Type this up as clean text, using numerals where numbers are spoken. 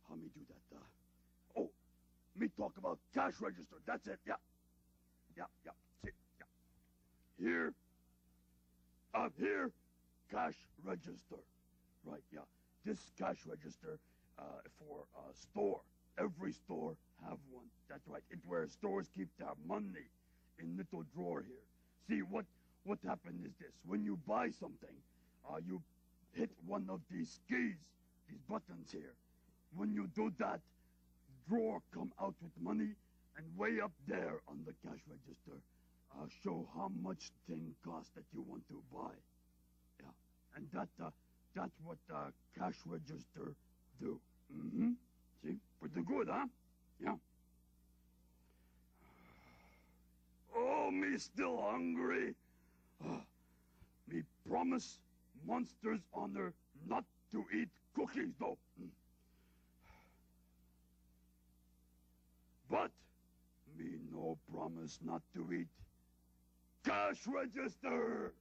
how me do that? Oh, me talk about cash register. That's it. Yeah. See, yeah. Here, cash register. Right, yeah. This cash register for store. Every store have one. That's right. It's where stores keep their money in little drawer here. See, what happened is this. When you buy something, you hit one of these keys, these buttons here. When you do that, drawer come out with money, and way up there on the cash register, show how much thing cost that you want to buy. Yeah, and that's what cash register do. Mm-hmm. See, pretty good, huh? Yeah. Oh, me still hungry. Me promise Monster's honor not to eat cookies, though. But me no promise not to eat cash register.